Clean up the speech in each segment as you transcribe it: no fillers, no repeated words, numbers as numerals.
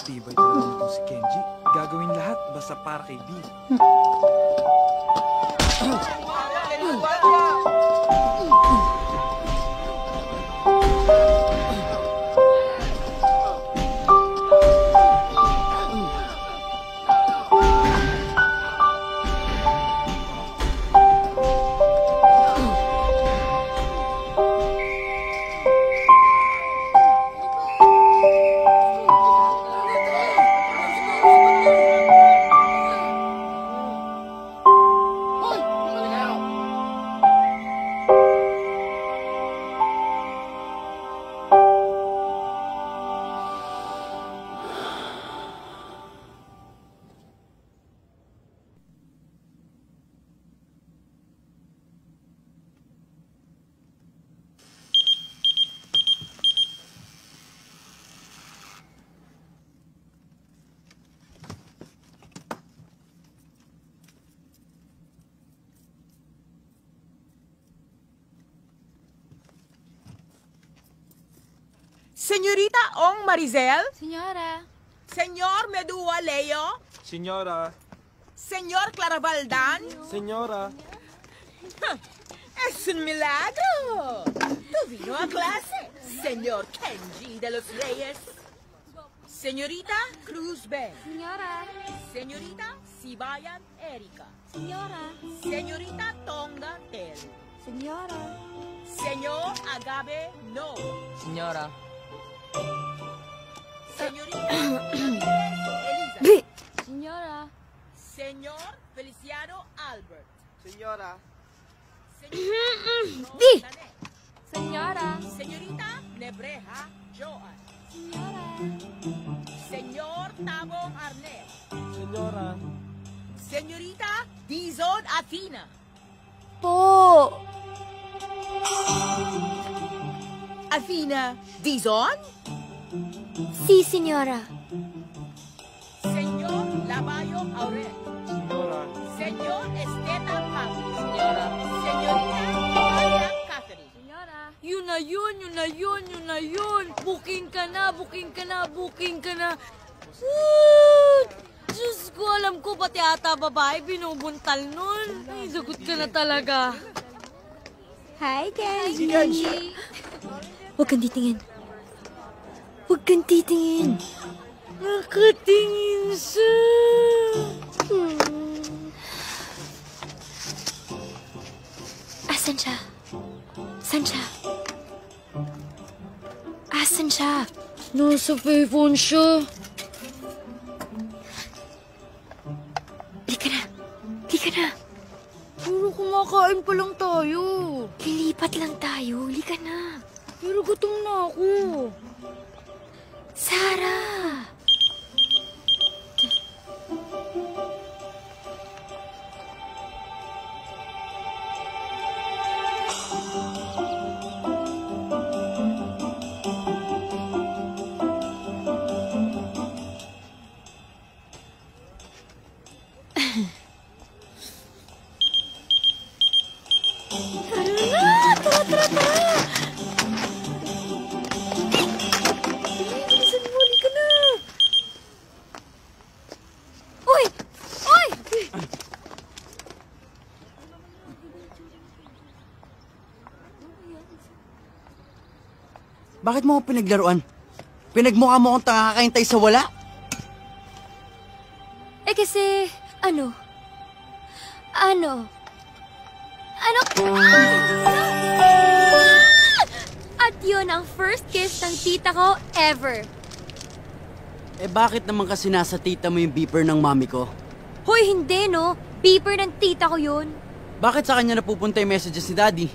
Tibay talaga nito si Kenji. Gagawin lahat basta para kay B. Señorita Ong Marizel? Senyora. Señor Medua Leo? Senyora. Señor Claravaldan? Senyora. Es un milagro. Tuvino a clase. Señor Kenji de los Reyes. Señorita Cruz Ben. Senyora. Señorita Sibayan Erika. Senyora. Señorita Tonga Tel. Senyora. Señor Agabe No. Senyora. Señorita Elizabeth. Senyora. Señor Feliciano Albert. Senyora. Señorita Senyora. Señorita Nebreja Joan. Senyora. Señor Tabong Arnel. Senyora. Señorita Dizon Athena. Po. Athena Dizon. Si, senyora. Señor Labayo Aurel. Senyora. Señor Esteta Pablo. Senyora. Señorita Maria Catherine. Senyora. Yun na yun, yun na yun, yun na yun. Booking ka na, booking ka na, booking ka na. Diyos ko, alam ko, pati ata babae binubuntal nun. Ay, sagot ka na talaga. Hi, Kenji. Huwag kang titingin. Huwag kang titingin. Nakatingin siya. Asan siya? San siya? Asan siya? Nasa payphone siya. Lika na. Lika na. Pero kumakain pa lang tayo. Lilipat lang tayo. Lika na. Pero gutom na ako. Sarah! Bakit mo ako pinaglaruan? Pinagmukha mo akong tanga kakahintay sa wala? Eh kasi, ano? At yun ang first kiss ng tita ko ever. Eh bakit naman kasi nasa tita mo yung beeper ng mami ko? Hoy, hindi no. Beeper ng tita ko yun. Bakit sa kanya napupunta yung messages ni Daddy?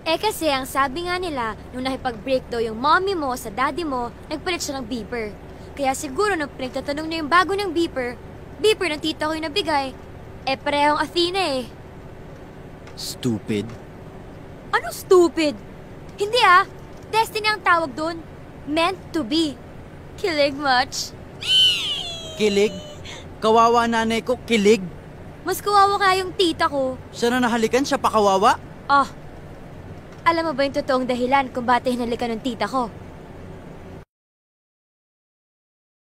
Eh kasi ang sabi nga nila, nung nakipag-break daw yung mommy mo sa daddy mo, nagpalit siya ng beeper. Kaya siguro nung pinagtatanong niya yung bago ng beeper ng tita ko yung nabigay, eh parehong Athena eh. Stupid. Ano stupid? Hindi ah. Destiny ang tawag doon. Meant to be. Kilig much. Kilig? Kawawa nanay ko, kilig? Mas kawawa kaya yung tita ko. Siya na nahalikan, siya pa kawawa? Ah, alam mo ba yung totoong dahilan kung bakit hinalikan ng tita ko?